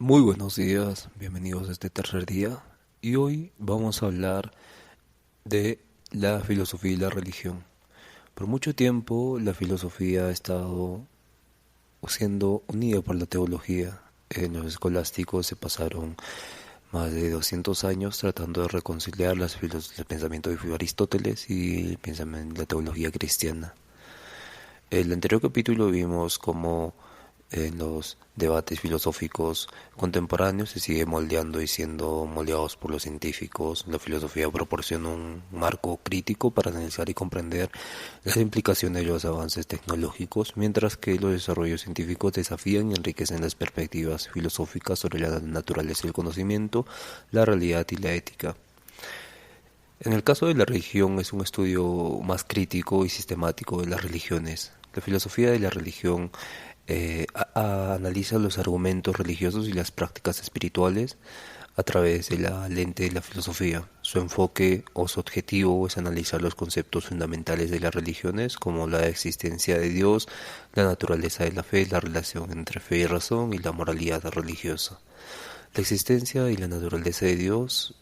Muy buenos días, bienvenidos a este tercer día y hoy vamos a hablar de la filosofía y la religión. Por mucho tiempo la filosofía ha estado siendo unida por la teología. En los escolásticos se pasaron más de 200 años tratando de reconciliar el pensamiento de Aristóteles y la teología cristiana. En el anterior capítulo vimos cómo en los debates filosóficos contemporáneos se sigue moldeando y siendo moldeados por los científicos. La filosofía proporciona un marco crítico para analizar y comprender las implicaciones de los avances tecnológicos, mientras que los desarrollos científicos desafían y enriquecen las perspectivas filosóficas sobre la naturaleza del conocimiento, la realidad y la ética. En el caso de la religión es un estudio más crítico y sistemático de las religiones. La filosofía de la religión analiza los argumentos religiosos y las prácticas espirituales a través de la lente de la filosofía. Su enfoque o su objetivo es analizar los conceptos fundamentales de las religiones como la existencia de Dios, la naturaleza de la fe, la relación entre fe y razón y la moralidad religiosa. La existencia y la naturaleza de Dios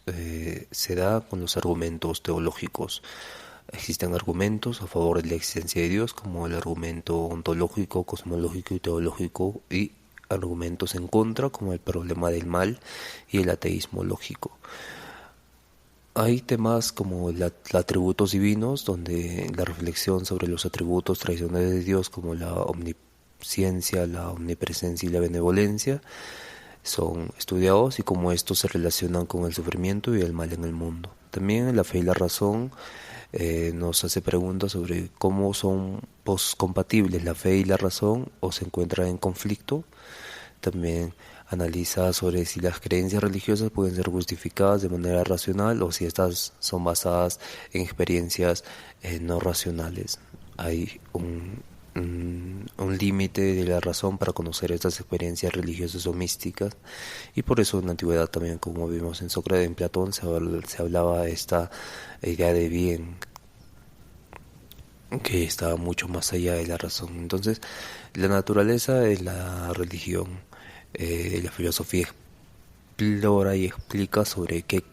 se da con los argumentos teológicos. Existen argumentos a favor de la existencia de Dios, como el argumento ontológico, cosmológico y teológico, y argumentos en contra, como el problema del mal y el ateísmo lógico. Hay temas como los atributos divinos, donde la reflexión sobre los atributos tradicionales de Dios, como la omnisciencia, la omnipresencia y la benevolencia, son estudiados y cómo estos se relacionan con el sufrimiento y el mal en el mundo. También la fe y la razón nos hace preguntas sobre cómo son compatibles la fe y la razón o se encuentran en conflicto. También analiza sobre si las creencias religiosas pueden ser justificadas de manera racional o si estas son basadas en experiencias no racionales. Hay un límite de la razón para conocer estas experiencias religiosas o místicas, y por eso en la antigüedad también, como vimos en Sócrates, en Platón, se hablaba de esta idea de bien que estaba mucho más allá de la razón. Entonces, la naturaleza de la religión, la filosofía explora y explica sobre qué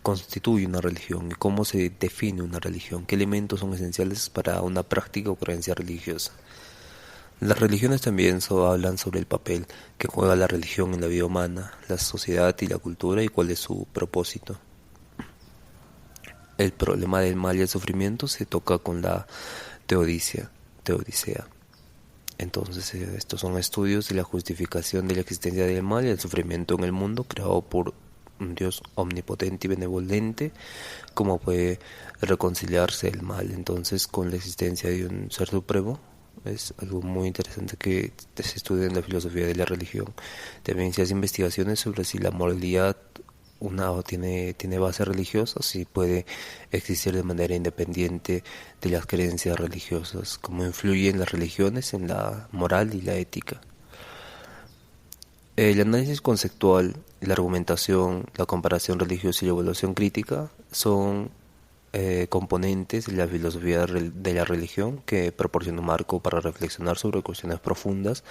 constituye una religión y cómo se define una religión, qué elementos son esenciales para una práctica o creencia religiosa. Las religiones también hablan sobre el papel que juega la religión en la vida humana, la sociedad y la cultura, y cuál es su propósito. El problema del mal y el sufrimiento se toca con la teodicea. Entonces, estos son estudios de la justificación de la existencia del mal y el sufrimiento en el mundo creado por un Dios omnipotente y benevolente. ¿Cómo puede reconciliarse el mal entonces con la existencia de un ser supremo? Es algo muy interesante que se estudia en la filosofía de la religión. También se hace investigaciones sobre si la moralidad tiene base religiosa, si puede existir de manera independiente de las creencias religiosas, cómo influyen las religiones en la moral y la ética. El análisis conceptual, la argumentación, la comparación religiosa y la evaluación crítica son componentes de la filosofía de la religión que proporciona un marco para reflexionar sobre cuestiones profundas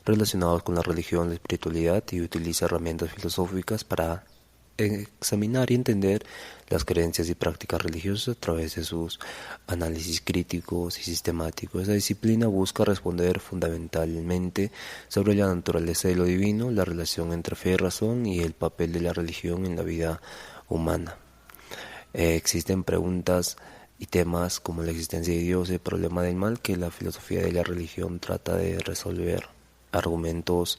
relacionadas con la religión, la espiritualidad, y utiliza herramientas filosóficas para examinar y entender las creencias y prácticas religiosas a través de sus análisis críticos y sistemáticos. Esta disciplina busca responder fundamentalmente sobre la naturaleza de lo divino, la relación entre fe y razón y el papel de la religión en la vida humana. Existen preguntas y temas como la existencia de Dios y el problema del mal que la filosofía de la religión trata de resolver. Argumentos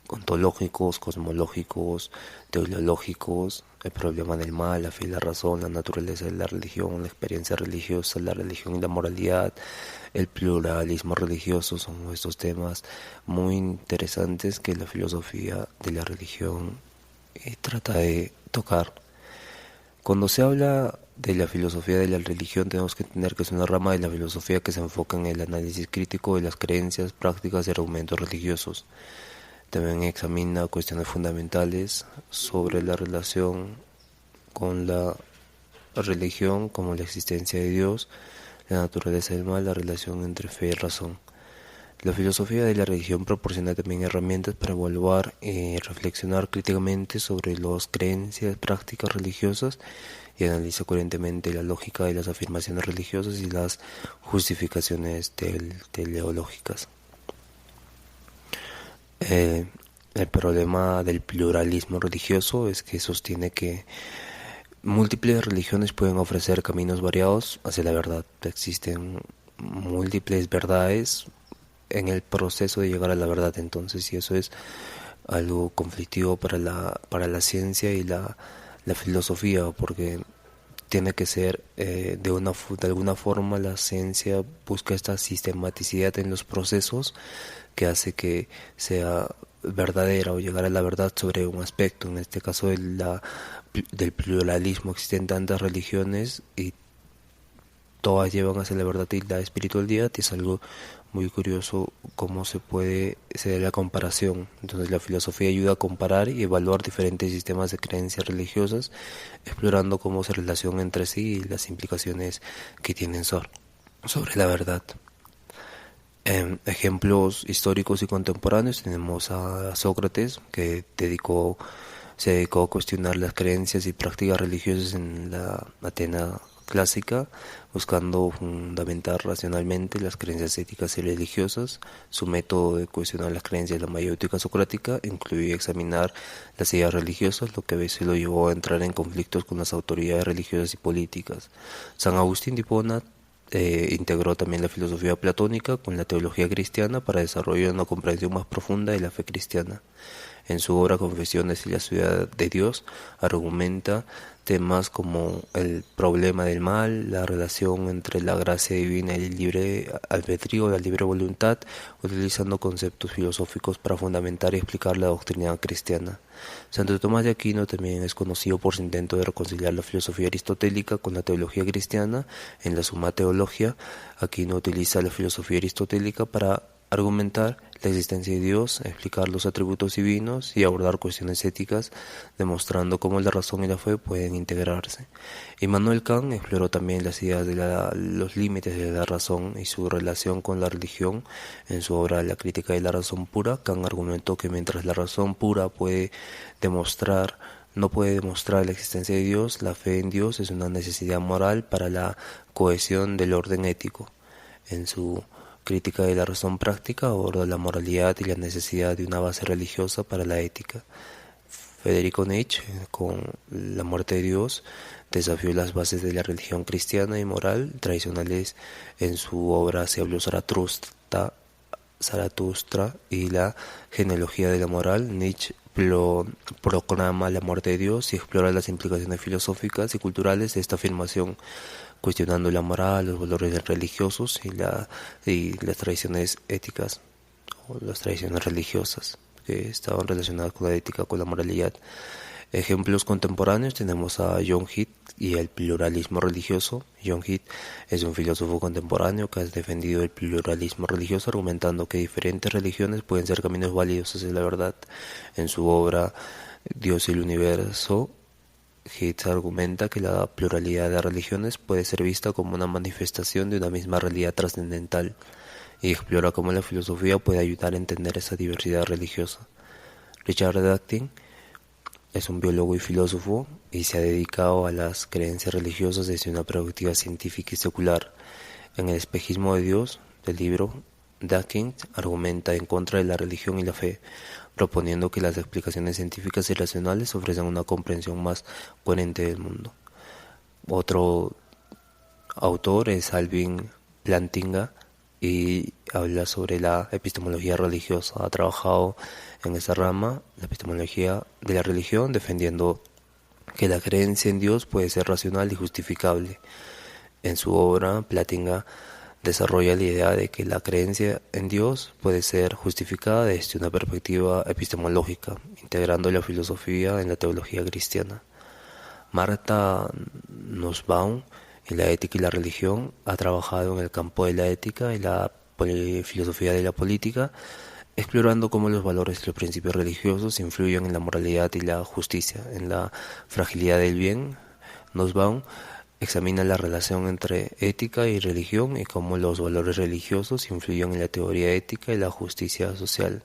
ontológicos, cosmológicos, teológicos, el problema del mal, la fe y la razón, la naturaleza de la religión, la experiencia religiosa, la religión y la moralidad, el pluralismo religioso, son estos temas muy interesantes que la filosofía de la religión trata de tocar. Cuando se habla de la filosofía de la religión, tenemos que entender que es una rama de la filosofía que se enfoca en el análisis crítico de las creencias, prácticas y argumentos religiosos. También examina cuestiones fundamentales sobre la relación con la religión, como la existencia de Dios, la naturaleza del mal, la relación entre fe y razón. La filosofía de la religión proporciona también herramientas para evaluar y reflexionar críticamente sobre las creencias, prácticas religiosas y analiza coherentemente la lógica de las afirmaciones religiosas y las justificaciones teleológicas. El problema del pluralismo religioso es que sostiene que múltiples religiones pueden ofrecer caminos variados hacia la verdad. Existen múltiples verdades en el proceso de llegar a la verdad, entonces, y eso es algo conflictivo para la ciencia y la filosofía, porque tiene que ser de alguna forma la ciencia busca esta sistematicidad en los procesos que hace que sea verdadera o llegar a la verdad sobre un aspecto. En este caso del pluralismo, existen tantas religiones y todas llevan hacia la verdad y la espiritualidad, y es algo muy curioso cómo se da la comparación. Entonces la filosofía ayuda a comparar y evaluar diferentes sistemas de creencias religiosas, explorando cómo se relacionan entre sí y las implicaciones que tienen sobre la verdad. Ejemplos históricos y contemporáneos tenemos a Sócrates, que se dedicó a cuestionar las creencias y prácticas religiosas en la Atenas clásica, buscando fundamentar racionalmente las creencias éticas y religiosas. Su método de cuestionar las creencias de la mayéutica socrática incluía examinar las ideas religiosas, lo que a veces lo llevó a entrar en conflictos con las autoridades religiosas y políticas. San Agustín de Hipona integró también la filosofía platónica con la teología cristiana para desarrollar una comprensión más profunda de la fe cristiana. En su obra Confesiones y la ciudad de Dios argumenta temas como el problema del mal, la relación entre la gracia divina y el libre albedrío, la libre voluntad, utilizando conceptos filosóficos para fundamentar y explicar la doctrina cristiana. Santo Tomás de Aquino también es conocido por su intento de reconciliar la filosofía aristotélica con la teología cristiana. En la Summa Theologia, Aquino utiliza la filosofía aristotélica para argumentar la existencia de Dios, explicar los atributos divinos y abordar cuestiones éticas, demostrando cómo la razón y la fe pueden integrarse. Immanuel Kant exploró también las ideas de los límites de la razón y su relación con la religión. En su obra La crítica de la razón pura, Kant argumentó que mientras la razón pura no puede demostrar la existencia de Dios, la fe en Dios es una necesidad moral para la cohesión del orden ético. En su Crítica de la razón práctica aborda la moralidad y la necesidad de una base religiosa para la ética. Federico Nietzsche, con La muerte de Dios, desafió las bases de la religión cristiana y moral tradicionales. En su obra Se habló Zaratustra y la genealogía de la moral, Nietzsche proclama la muerte de Dios y explora las implicaciones filosóficas y culturales de esta afirmación, cuestionando la moral, los valores religiosos y las tradiciones éticas o las tradiciones religiosas que estaban relacionadas con la ética, con la moralidad. Ejemplos contemporáneos tenemos a John Heath y el pluralismo religioso. John Heath es un filósofo contemporáneo que ha defendido el pluralismo religioso, argumentando que diferentes religiones pueden ser caminos válidos hacia la verdad. En su obra Dios y el universo, Heath argumenta que la pluralidad de religiones puede ser vista como una manifestación de una misma realidad trascendental, y explora cómo la filosofía puede ayudar a entender esa diversidad religiosa. Richard Dawkins es un biólogo y filósofo y se ha dedicado a las creencias religiosas desde una perspectiva científica y secular. En El espejismo de Dios, del libro, Dawkins argumenta en contra de la religión y la fe, proponiendo que las explicaciones científicas y racionales ofrecen una comprensión más coherente del mundo. Otro autor es Alvin Plantinga y habla sobre la epistemología religiosa. Ha trabajado en esa rama, la epistemología de la religión, defendiendo que la creencia en Dios puede ser racional y justificable. En su obra, Plantinga desarrolla la idea de que la creencia en Dios puede ser justificada desde una perspectiva epistemológica, integrando la filosofía en la teología cristiana. Martha Nussbaum, en la ética y la religión, ha trabajado en el campo de la ética y la filosofía de la política, explorando cómo los valores y los principios religiosos influyen en la moralidad y la justicia. En la fragilidad del bien, Nussbaum examina la relación entre ética y religión y cómo los valores religiosos influyen en la teoría ética y la justicia social.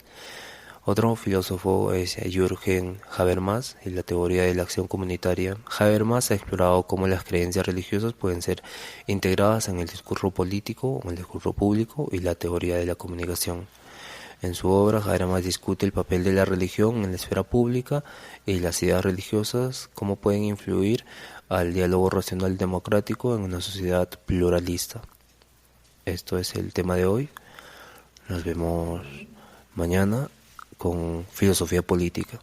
Otro filósofo es Jürgen Habermas y la teoría de la acción comunitaria. Habermas ha explorado cómo las creencias religiosas pueden ser integradas en el discurso político, en el discurso público y la teoría de la comunicación. En su obra, Habermas discute el papel de la religión en la esfera pública y las ideas religiosas, cómo pueden influir al diálogo racional democrático en una sociedad pluralista. Esto es el tema de hoy. Nos vemos mañana con filosofía política.